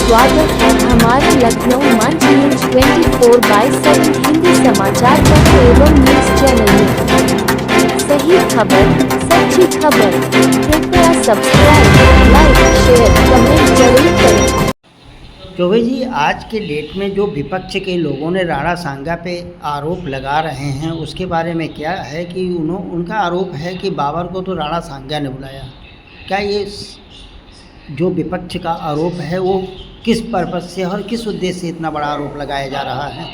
स्वागत है हमारे लखनऊ मंच न्यूज 24/7 हिंदी समाचार पत्र एवं न्यूज चैनल में। सही खबर, सच्ची खबर। कृपया सब्सक्राइब, लाइक, शेयर, कमेंट जरूर करें। चौबे जी, आज के डेट में जो विपक्ष के लोगों ने राणा सांगा पे आरोप लगा रहे हैं उसके बारे में क्या है कि उनका आरोप है कि बाबर को तो राणा सांगा ने बुलाया। क्या ये जो विपक्ष का आरोप है वो किस पर्पज से और किस उद्देश्य से इतना बड़ा आरोप लगाया जा रहा है?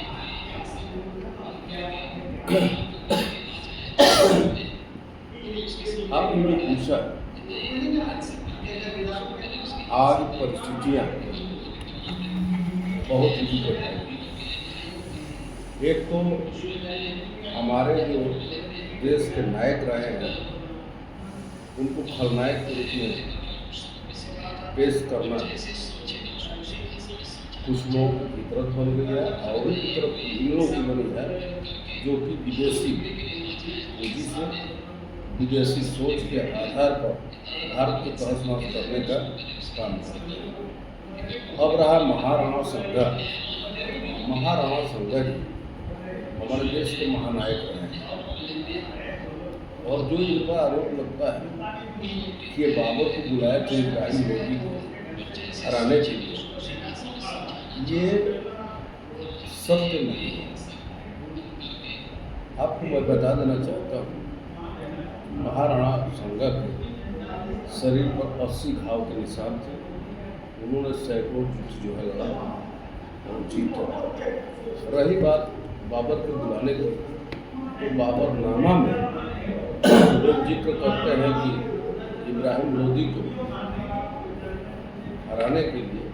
आपने जो पूछा, आज परिस्थितियाँ बहुत ही विकट है। एक तो हमारे जो देश के नायक रहे हैं उनको खलनायक के रूप में पेश करना कुछ लोगों की फितरत बन गई है और एक तरफ इन लोगों की बनी है जो कि विदेशी पूंजी से विदेशी सोच के आधार पर भारत को तहस-नहस करने का काम करते हैं। अब रहा महाराणा सांगा। महाराणा सांगा जी हमारे देश के महानायक रहे हैं और जो इनका आरोप लगता है कि बाबर को बुलाया तो इब्राहिम लोदी को हराने के लिए, ये सत्य नहीं है। आपको मैं बता देना चाहता हूँ, महाराणा सांगा के शरीर पर 80 घाव के निशान थे। उन्होंने सैकड़ों युद्ध जो है लड़ा और जीता। रही बात बाबर के बुलाने की, तो बाबर नामा में लोग जिक्र करते हैं कि इब्राहिम लोदी को हराने के लिए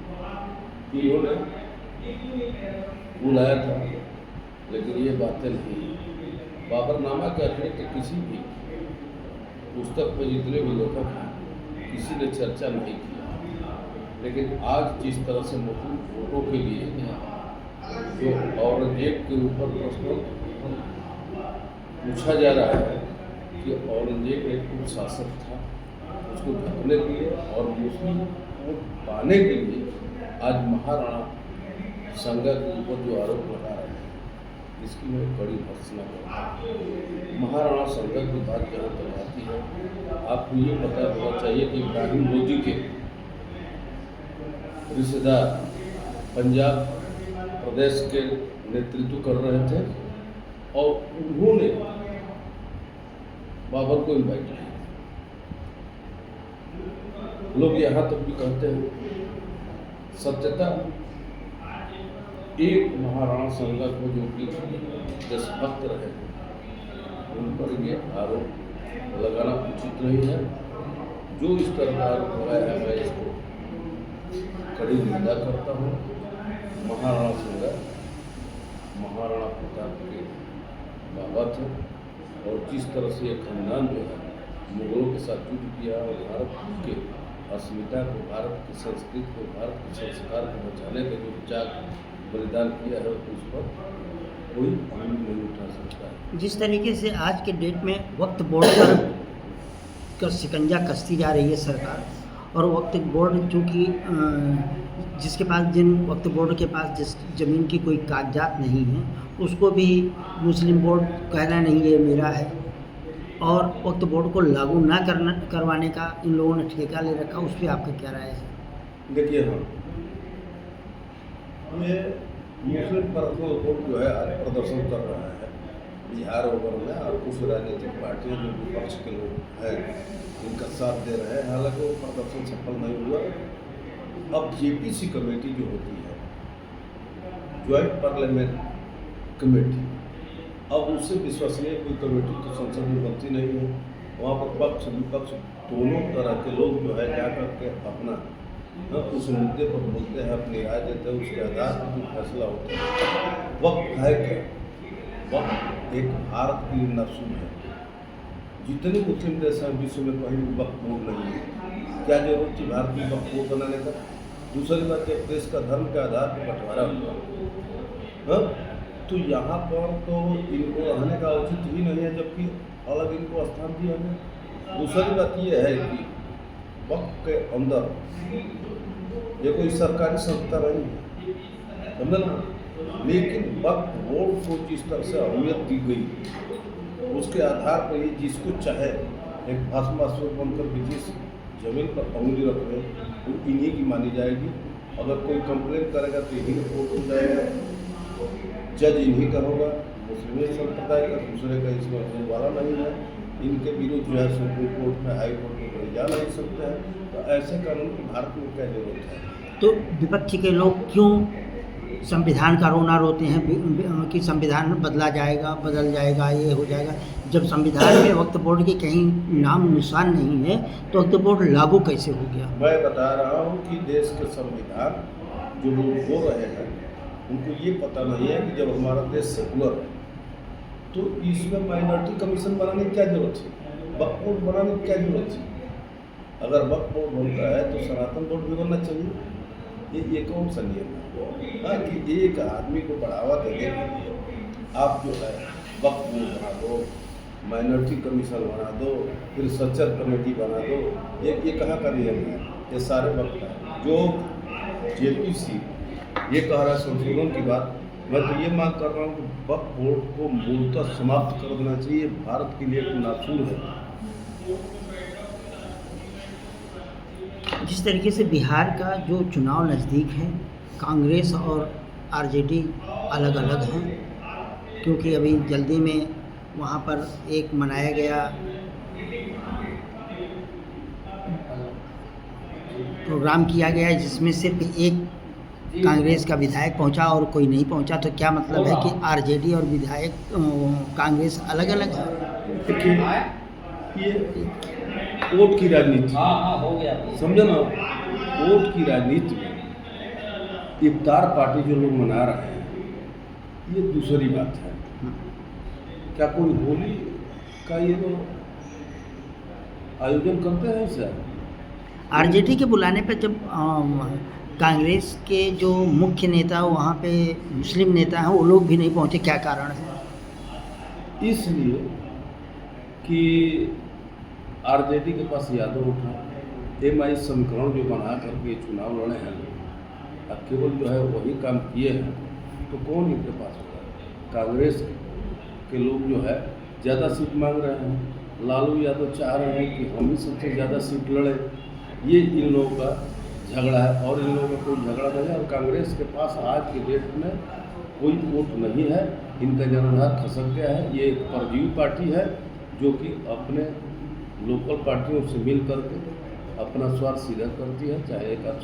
उन्होंने बुलाया था, लेकिन ये बातें नहीं। बाबरनामा के अतिरिक्त किसी भी पुस्तक में जितने भी लेखक हैं किसी ने चर्चा नहीं किया। लेकिन आज जिस तरह से मुस्लिम वोटों के लिए जो औरंगजेब के ऊपर प्रश्न पूछा जा रहा है कि औरंगजेब एक कुशासक था, उसको ढकने के लिए और मुस्लिम वोट पाने के लिए आज महाराणा सांगा के ऊपर जो आरोप लगा रहे हैं इसकी मैं बड़ी भर्त्सना करता हूँ। महाराणा सांगा की बात जहाँ तक आती है, आपको ये पता होना चाहिए कि इब्राहिम लोदी के रिश्तेदार पंजाब प्रदेश के नेतृत्व कर रहे थे और उन्होंने बाबर को इन्वाइट किया। लोग यहाँ तक भी कहते हैं, सत्यता एक महाराणा सांगा को जो कि देशभक्त रहे उन पर ये आरोप लगाना उचित नहीं है। जो इस तरह का आरोप लगाया है मैं इसको कड़ी निंदा करता हूँ। महाराणा सांगा महाराणा प्रताप के बाबा थे और जिस तरह से ये खानदान जो है मुगलों के साथ युद्ध किया और भारत के अस्मिता को, भारत की संस्कृति को, भारत के संस्कार को बचाने के जो त्याग बलिदान किया है उस पर कोई आंच नहीं उठा सकता है। जिस तरीके से आज के डेट में वक्फ बोर्ड का शिकंजा कसती जा रही है सरकार, और वक्फ बोर्ड चूँकि जिसके पास वक्फ बोर्ड के पास जिस ज़मीन की कोई कागजात नहीं है उसको भी मुस्लिम बोर्ड कहना नहीं ये मेरा है, और वक्फ बोर्ड को लागू ना करवाने का इन लोगों ने ठेका ले रखा, उस पर आपका क्या राय है? देखिए, ये मुस्लिम पर्सनल कोर्ट जो है आज प्रदर्शन कर रहा है बिहार वगैरह में, और कुछ राजनीतिक पार्टियों जो विपक्ष के लोग हैं इनका साथ दे रहे हैं। हालांकि वो प्रदर्शन सफल नहीं हुआ। अब जेपीसी कमेटी जो होती है, ज्वाइंट पार्लियामेंट कमेटी, अब उससे विश्वसनीय कोई कमेटी तो संसद में बनती नहीं है। वहाँ पर पक्ष विपक्ष दोनों तरह के लोग जो है जा करके अपना उस मुद्दे पर बोलते हैं, अपनी राय देते हैं, उसके आधार पर जो फैसला होता है। वक्त है क्या? वक्त एक भारत की नसूल है। जितने मुस्लिम देश हैं विश्व में कहीं भी वक्त बोर्ड नहीं है। क्या जरूरत थी भारत में वक्त बोर्ड बनाने का? दूसरी बात, एक देश का धर्म के आधार पर बंटवारा हुआ, तो यहाँ पर तो इनको रहने का उचित ही नहीं है, जबकि अलग इनको स्थान दिया गया। दूसरी बात यह है कि वक्त के अंदर ये कोई सरकारी संस्था नहीं है, समझे ना। लेकिन वक्फ बोर्ड को जिस तरह से अहमियत दी गई, उसके आधार पर ये जिसको चाहे एक भाषमास्वर बनकर भी जिस जमीन पर उंगली रख रहे वो इन्हीं की मानी जाएगी। अगर कोई कंप्लेन करेगा तो इन्हीं का कोर्ट हो जाएगा, जज इन्हीं का होगा, मुस्लिम संप्रदाय का, दूसरे का इसमें होने वाला नहीं है। इनके विरुद्ध जो है सुप्रीम कोर्ट में, हाई कोर्ट में कोई जा नहीं सकते हैं। तो ऐसे कानून की भारत में क्या जरूरत है। तो विपक्ष के लोग क्यों संविधान का रोना रोते हैं कि संविधान बदला जाएगा, बदल जाएगा, ये हो जाएगा, जब संविधान में वक्फ बोर्ड के कहीं नाम निशान नहीं है तो वक्फ बोर्ड लागू कैसे हो गया? मैं बता रहा हूँ कि देश के संविधान जो लोग हो रहे हैं उनको ये पता नहीं है कि जब हमारा देश सेकुलर है तो इसमें माइनॉरिटी कमीशन बनाने की क्या जरूरत है, वक्फ बोर्ड बनाने की क्या जरूरत है। अगर वक्फ बोर्ड बनता है तो सनातन बोर्ड भी बनना चाहिए। ये कौन सा नियम है? हाँ, कि एक आदमी को बढ़ावा देने के लिए आप जो है वक्फ बोर्ड बना दो, माइनॉरिटी कमीशन बना दो, फिर सच्चर कमेटी बना दो। ये कहाँ का नियम है? ये सारे वक्त है जो JPC ये कह रहा है संशोधन की बात। मैं तो ये मांग कर रहा हूँ कि वक्फ बोर्ड को मूलतः समाप्त कर देना चाहिए। भारत के लिए एक नासूर है। जिस तरीके से बिहार का जो चुनाव नज़दीक है, कांग्रेस और RJD अलग अलग हैं, क्योंकि अभी जल्दी में वहाँ पर एक मनाया गया प्रोग्राम किया गया जिसमें सिर्फ एक कांग्रेस का विधायक पहुंचा और कोई नहीं पहुंचा। तो क्या मतलब है कि RJD और विधायक कांग्रेस अलग अलग है? देखिए, ये वोट की राजनीति हो गया समझो ना। वोट की राजनीति में इफ्तार पार्टी जो लोग मना रहे हैं ये दूसरी बात है। क्या कोई होली का ये लोग आयोजन करते हैं सर? RJD के बुलाने पर जब कांग्रेस के जो मुख्य नेता वहाँ पे मुस्लिम नेता हैं वो लोग भी नहीं पहुँचे, क्या कारण है? इसलिए कि RJD के पास यादव उठा, MI समीकरण जो बना करके चुनाव लड़े हैं, अब केवल जो है वही काम किए हैं तो कौन इनके पास होगा? कांग्रेस के लोग जो है ज़्यादा सीट मांग रहे हैं। लालू यादव चाह रहे हैं कि हम ही सबसे ज़्यादा सीट लड़े। ये इन लोगों का झगड़ा है और इन लोगों का कोई झगड़ा नहीं है। और कांग्रेस के पास आज के डेट में कोई वोट नहीं है। इनका जनाधार खसक गया है। ये एक परजीवी पार्टी है जो कि अपने लोकल पार्टियों से मिल करके अपना स्वार्थ सीधा करती है। चाहे एक आध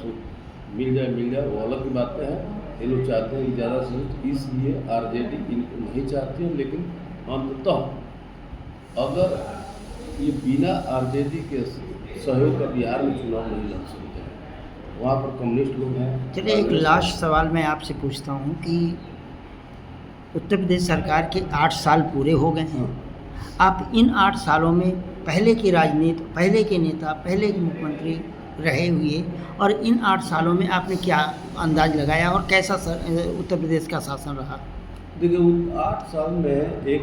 मिल जाए वो अलग की बातें हैं। ये लोग चाहते हैं कि ज़्यादा सीट, इसलिए RJD इनको नहीं चाहती है। लेकिन अंततः अगर ये बिना RJD के सहयोग का बिहार में चुनाव नहीं लड़ सकते हैं। वहाँ पर कम्युनिस्ट लोग हैं। चलिए, एक लास्ट सवाल मैं आपसे पूछता हूँ कि उत्तर प्रदेश सरकार के 8 साल पूरे हो गए हैं। आप इन 8 सालों में पहले की राजनीति, पहले के नेता, पहले के मुख्यमंत्री रहे हुए और इन 8 सालों में आपने क्या अंदाज लगाया और कैसा उत्तर प्रदेश का शासन रहा? देखिए, 8 साल में एक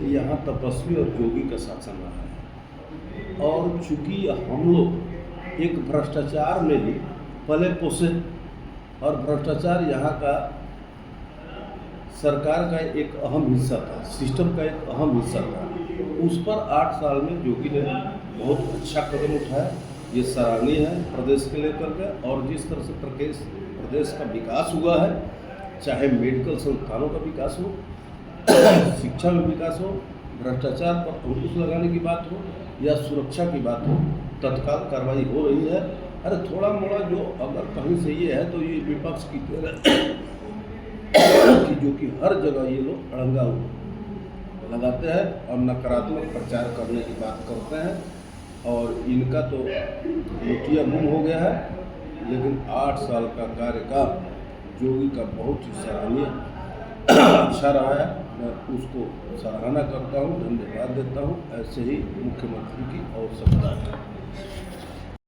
यहाँ तपस्वी और योगी का शासन रहा है। और चूंकि हम लोग एक भ्रष्टाचार में ही पले पोसे और भ्रष्टाचार यहाँ का सरकार का एक अहम हिस्सा था, सिस्टम का एक अहम हिस्सा था। उस पर 8 साल में योगी ने बहुत अच्छा कदम उठाया। ये सराहनीय है प्रदेश के लेकर के। और जिस तरह से प्रदेश का विकास हुआ है, चाहे मेडिकल संस्थानों का विकास हो, शिक्षा में विकास हो, भ्रष्टाचार पर अंकुश लगाने की बात हो या सुरक्षा की बात हो, तत्काल कार्रवाई हो रही है। अरे थोड़ा मोड़ा जो अगर कहीं से ये है तो ये विपक्ष की कि जो कि हर जगह ये लोग अड़ंगा लगाते हैं और नकारात्मक प्रचार करने की बात करते हैं। और इनका तो लुटिया मुंह हो गया है। लेकिन 8 साल का कार्यकाल योगी का बहुत ही सराहनीय अच्छा रहा है। मैं उसको सराहना करता हूँ, धन्यवाद देता हूँ। ऐसे ही मुख्यमंत्री की आवश्यकता है।